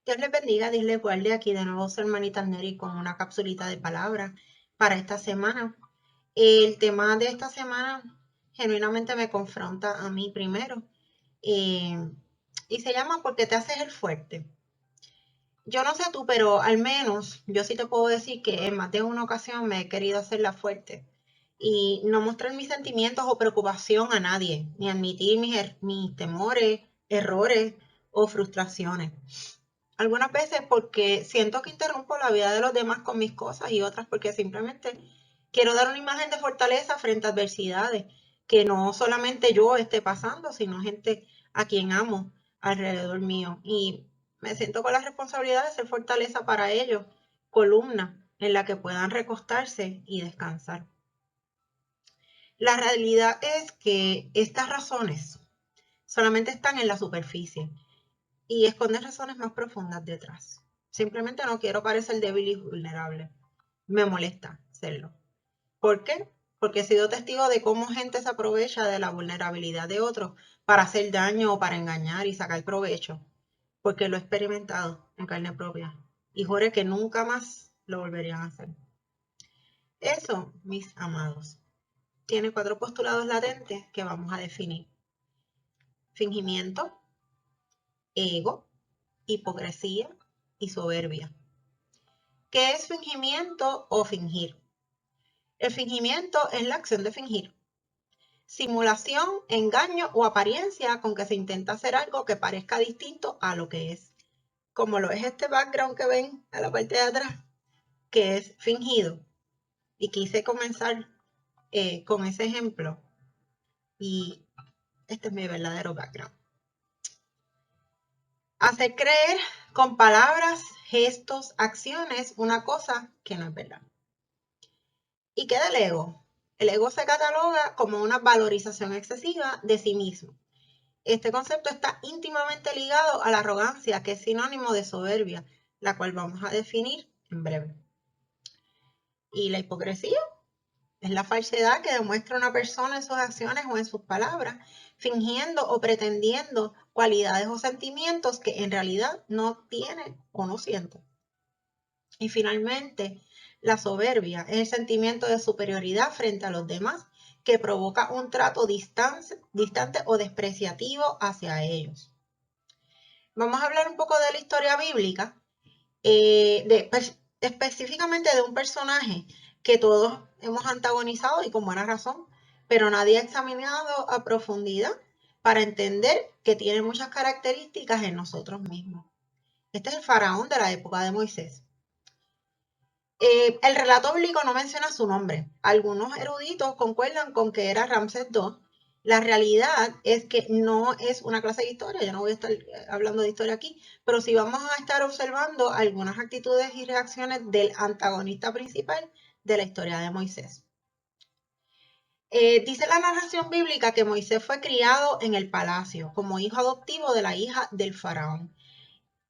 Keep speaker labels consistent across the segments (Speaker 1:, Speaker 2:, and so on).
Speaker 1: Dios les bendiga, Dios les guarde. Aquí de nuevo su hermanita Neri con una capsulita de palabra para esta semana. El tema de esta semana genuinamente me confronta a mí primero y se llama ¿Por qué te haces el fuerte? Yo no sé tú, pero al menos yo sí te puedo decir que en más de una ocasión me he querido hacer la fuerte y no mostrar mis sentimientos o preocupación a nadie, ni admitir mis temores, errores o frustraciones. Algunas veces porque siento que interrumpo la vida de los demás con mis cosas y otras porque simplemente quiero dar una imagen de fortaleza frente a adversidades que no solamente yo esté pasando, sino gente a quien amo alrededor mío. Y me siento con la responsabilidad de ser fortaleza para ellos, columna en la que puedan recostarse y descansar. La realidad es que estas razones solamente están en la superficie y esconden razones más profundas detrás. Simplemente no quiero parecer débil y vulnerable. Me molesta serlo. ¿Por qué? Porque he sido testigo de cómo gente se aprovecha de la vulnerabilidad de otros para hacer daño o para engañar y sacar provecho. Porque lo he experimentado en carne propia. Y juré que nunca más lo volverían a hacer. Eso, mis amados, tiene 4 postulados latentes que vamos a definir. Fingimiento, ego, hipocresía y soberbia. ¿Qué es fingimiento o fingir? El fingimiento es la acción de fingir. Simulación, engaño o apariencia con que se intenta hacer algo que parezca distinto a lo que es. Como lo es este background que ven a la parte de atrás, que es fingido. Y quise comenzar con ese ejemplo. Y este es mi verdadero background. Hacer creer con palabras, gestos, acciones, una cosa que no es verdad. ¿Y qué del ego? El ego se cataloga como una valorización excesiva de sí mismo. Este concepto está íntimamente ligado a la arrogancia, que es sinónimo de soberbia, la cual vamos a definir en breve. ¿Y la hipocresía? Es la falsedad que demuestra una persona en sus acciones o en sus palabras, fingiendo o pretendiendo cualidades o sentimientos que en realidad no tiene o no siente. Y finalmente, la soberbia es el sentimiento de superioridad frente a los demás que provoca un trato distante o despreciativo hacia ellos. Vamos a hablar un poco de la historia bíblica, específicamente de un personaje que todos hemos antagonizado y con buena razón, pero nadie ha examinado a profundidad para entender que tiene muchas características en nosotros mismos. Este es el faraón de la época de Moisés. El relato bíblico no menciona su nombre. Algunos eruditos concuerdan con que era Ramsés II. La realidad es que no es una clase de historia, yo no voy a estar hablando de historia aquí, pero sí vamos a estar observando algunas actitudes y reacciones del antagonista principal de la historia de Moisés. Dice la narración bíblica que Moisés fue criado en el palacio como hijo adoptivo de la hija del faraón.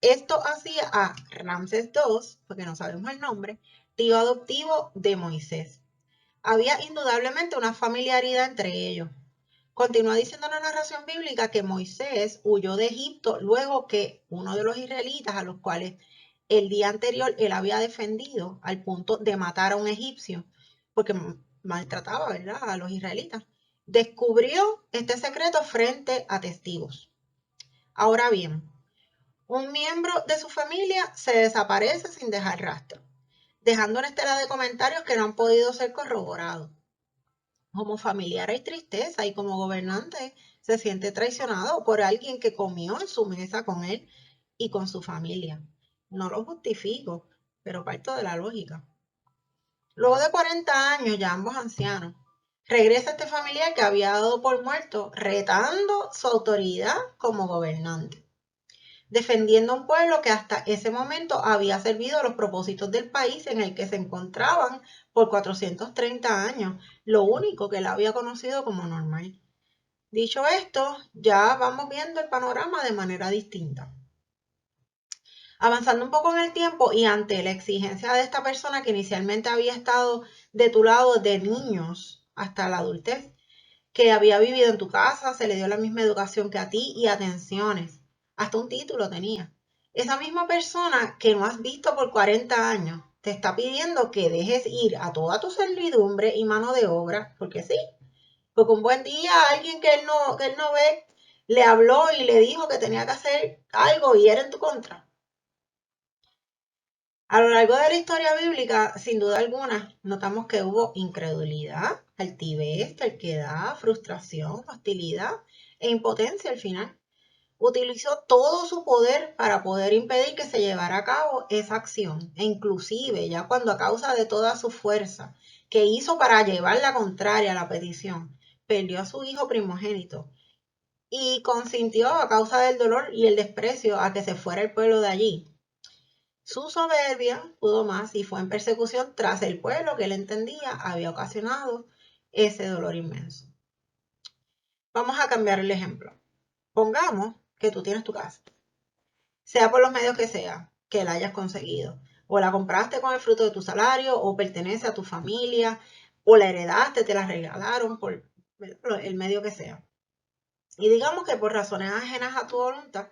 Speaker 1: Esto hacía a Ramsés II, porque no sabemos el nombre, tío adoptivo de Moisés. Había indudablemente una familiaridad entre ellos. Continúa diciendo la narración bíblica que Moisés huyó de Egipto luego que uno de los israelitas, a los cuales el día anterior él había defendido al punto de matar a un egipcio, porque maltrataba, ¿verdad?, a los israelitas, descubrió este secreto frente a testigos. Ahora bien, un miembro de su familia se desaparece sin dejar rastro, dejando una estela de comentarios que no han podido ser corroborados. Como familiar hay tristeza y como gobernante se siente traicionado por alguien que comió en su mesa con él y con su familia. No lo justifico, pero parto de la lógica. Luego de 40 años, ya ambos ancianos, regresa este familiar que había dado por muerto, retando su autoridad como gobernante, defendiendo a un pueblo que hasta ese momento había servido a los propósitos del país en el que se encontraban por 430 años, lo único que él había conocido como normal. Dicho esto, ya vamos viendo el panorama de manera distinta. Avanzando un poco en el tiempo y ante la exigencia de esta persona que inicialmente había estado de tu lado de niños hasta la adultez, que había vivido en tu casa, se le dio la misma educación que a ti y atenciones, hasta un título tenía. Esa misma persona que no has visto por 40 años te está pidiendo que dejes ir a toda tu servidumbre y mano de obra, porque sí, porque un buen día alguien que él no ve le habló y le dijo que tenía que hacer algo y era en tu contra. A lo largo de la historia bíblica, sin duda alguna, notamos que hubo incredulidad, altivez, terquedad, frustración, hostilidad e impotencia al final. Utilizó todo su poder para poder impedir que se llevara a cabo esa acción, e inclusive ya cuando a causa de toda su fuerza que hizo para llevar la contraria a la petición, perdió a su hijo primogénito y consintió a causa del dolor y el desprecio a que se fuera el pueblo de allí. Su soberbia pudo más y fue en persecución tras el pueblo que él entendía había ocasionado ese dolor inmenso. Vamos a cambiar el ejemplo. Pongamos que tú tienes tu casa, sea por los medios que la hayas conseguido, o la compraste con el fruto de tu salario, o pertenece a tu familia, o la heredaste, te la regalaron por el medio que sea. Y digamos que por razones ajenas a tu voluntad,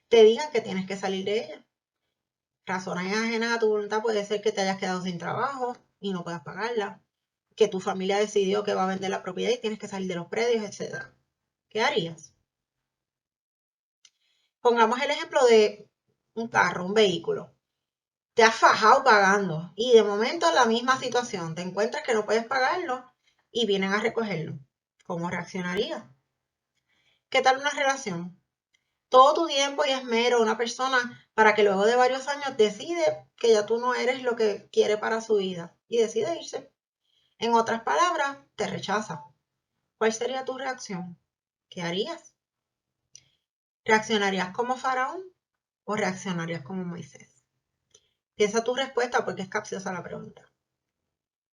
Speaker 1: te digan que tienes que salir de ella. Razones ajenas a tu voluntad puede ser que te hayas quedado sin trabajo y no puedas pagarla, que tu familia decidió que va a vender la propiedad y tienes que salir de los predios, etc. ¿Qué harías? Pongamos el ejemplo de un carro, un vehículo. Te has fajado pagando y de momento en la misma situación, te encuentras que no puedes pagarlo y vienen a recogerlo. ¿Cómo reaccionarías? ¿Qué tal una relación? Todo tu tiempo y esmero a una persona para que luego de varios años decide que ya tú no eres lo que quiere para su vida y decide irse. En otras palabras, te rechaza. ¿Cuál sería tu reacción? ¿Qué harías? ¿Reaccionarías como Faraón o reaccionarías como Moisés? Piensa tu respuesta porque es capciosa la pregunta.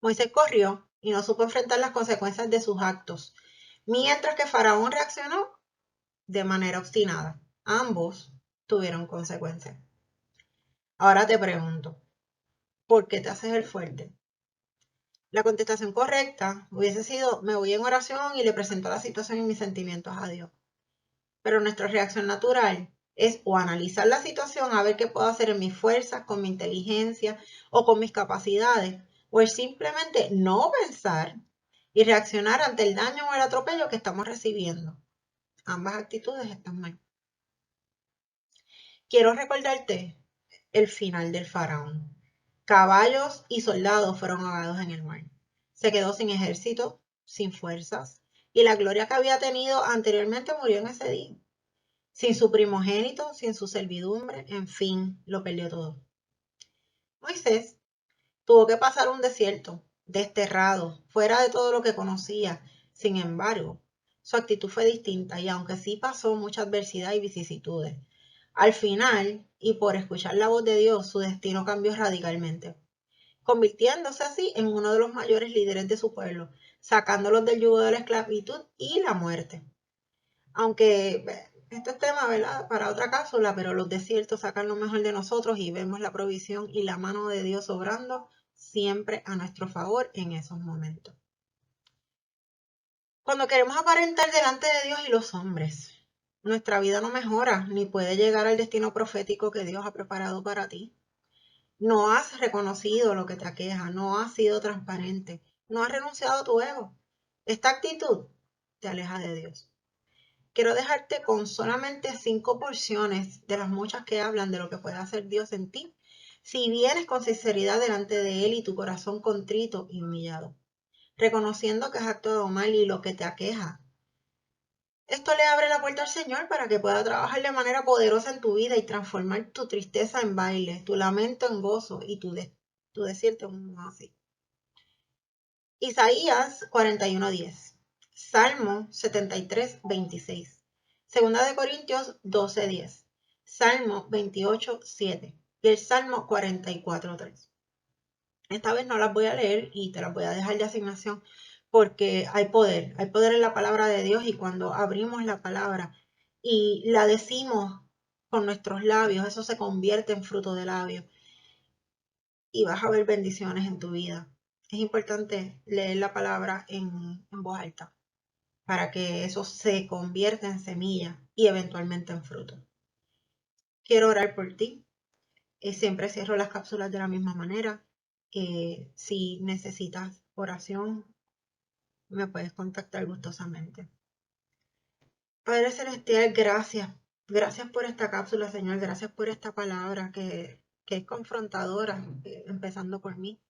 Speaker 1: Moisés corrió y no supo enfrentar las consecuencias de sus actos, mientras que Faraón reaccionó de manera obstinada. Ambos tuvieron consecuencias. Ahora te pregunto, ¿por qué te haces el fuerte? La contestación correcta hubiese sido, me voy en oración y le presento la situación y mis sentimientos a Dios. Pero nuestra reacción natural es o analizar la situación a ver qué puedo hacer en mis fuerzas, con mi inteligencia o con mis capacidades, o es simplemente no pensar y reaccionar ante el daño o el atropello que estamos recibiendo. Ambas actitudes están mal. Quiero recordarte el final del faraón. Caballos y soldados fueron ahogados en el mar. Se quedó sin ejército, sin fuerzas, y la gloria que había tenido anteriormente murió en ese día. Sin su primogénito, sin su servidumbre, en fin, lo perdió todo. Moisés tuvo que pasar un desierto, desterrado, fuera de todo lo que conocía. Sin embargo, su actitud fue distinta y aunque sí pasó mucha adversidad y vicisitudes, al final, y por escuchar la voz de Dios, su destino cambió radicalmente, convirtiéndose así en uno de los mayores líderes de su pueblo, sacándolos del yugo de la esclavitud y la muerte. Aunque este es tema, ¿verdad? Para otra cápsula, pero los desiertos sacan lo mejor de nosotros y vemos la provisión y la mano de Dios obrando siempre a nuestro favor en esos momentos. Cuando queremos aparentar delante de Dios y los hombres, nuestra vida no mejora ni puede llegar al destino profético que Dios ha preparado para ti. No has reconocido lo que te aqueja, no has sido transparente, no has renunciado a tu ego. Esta actitud te aleja de Dios. Quiero dejarte con solamente 5 porciones de las muchas que hablan de lo que puede hacer Dios en ti, si vienes con sinceridad delante de Él y tu corazón contrito y humillado, reconociendo que has actuado mal y lo que te aqueja. Esto le abre la puerta al Señor para que pueda trabajar de manera poderosa en tu vida y transformar tu tristeza en baile, tu lamento en gozo y tu desierto en un oasis. Isaías 41:10, Salmo 73:26, Segunda de Corintios 12:10, Salmo 28:7 y el Salmo 44:3. Esta vez no las voy a leer y te las voy a dejar de asignación porque hay poder en la palabra de Dios y cuando abrimos la palabra y la decimos con nuestros labios, eso se convierte en fruto de labios y vas a ver bendiciones en tu vida. Es importante leer la palabra en voz alta para que eso se convierta en semilla y eventualmente en fruto. quiero orar por ti. Siempre cierro las cápsulas de la misma manera. Si necesitas oración, me puedes contactar gustosamente. Padre Celestial, gracias. Gracias por esta cápsula, Señor. Gracias por esta palabra que es confrontadora, empezando por mí.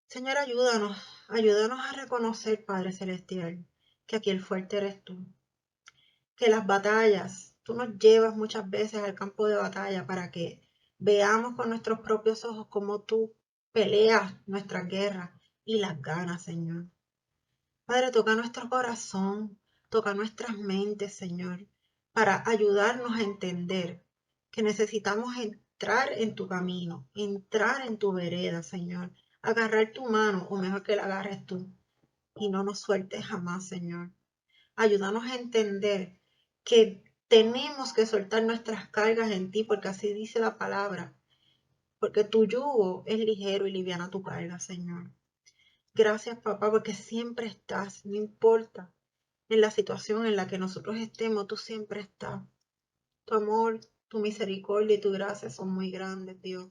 Speaker 1: Señor, ayúdanos a reconocer, Padre Celestial, que aquí el fuerte eres tú. Que las batallas, tú nos llevas muchas veces al campo de batalla para que veamos con nuestros propios ojos cómo tú peleas nuestras guerras y las ganas, Señor. Padre, toca nuestro corazón, toca nuestras mentes, Señor, para ayudarnos a entender que necesitamos entrar en tu camino, entrar en tu vereda, Señor, agarrar tu mano, o mejor que la agarres tú, y no nos sueltes jamás, Señor. Ayúdanos a entender que tenemos que soltar nuestras cargas en ti, porque así dice la palabra, porque tu yugo es ligero y liviana tu carga, Señor. Gracias, papá, porque siempre estás, no importa en la situación en la que nosotros estemos, tú siempre estás. Tu amor, tu misericordia y tu gracia son muy grandes, Dios.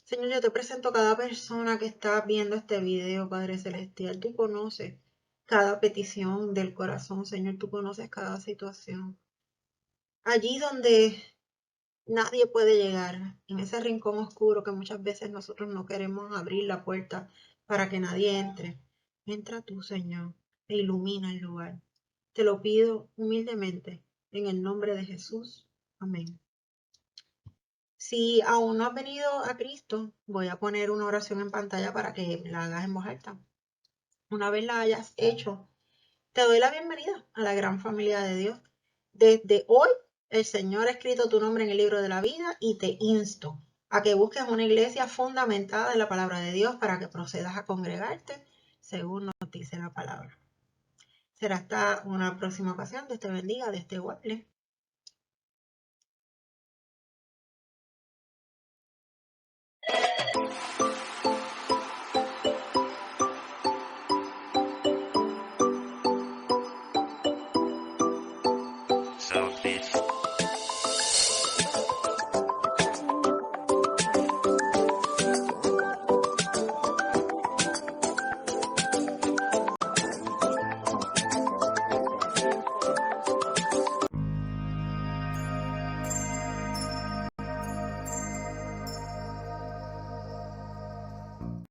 Speaker 1: Señor, yo te presento a cada persona que está viendo este video, Padre Celestial. Tú conoces cada petición del corazón, Señor. Tú conoces cada situación. Allí donde nadie puede llegar, en ese rincón oscuro que muchas veces nosotros no queremos abrir la puerta para que nadie entre. Entra tú, Señor, e ilumina el lugar. Te lo pido humildemente, en el nombre de Jesús. Amén. Si aún no has venido a Cristo, voy a poner una oración en pantalla para que la hagas en voz alta. Una vez la hayas hecho, te doy la bienvenida a la gran familia de Dios. Desde hoy, el Señor ha escrito tu nombre en el libro de la vida y te insto a que busques una iglesia fundamentada en la palabra de Dios para que procedas a congregarte según nos dice la palabra. Será hasta una próxima ocasión. Dios te bendiga, Dios te guarde.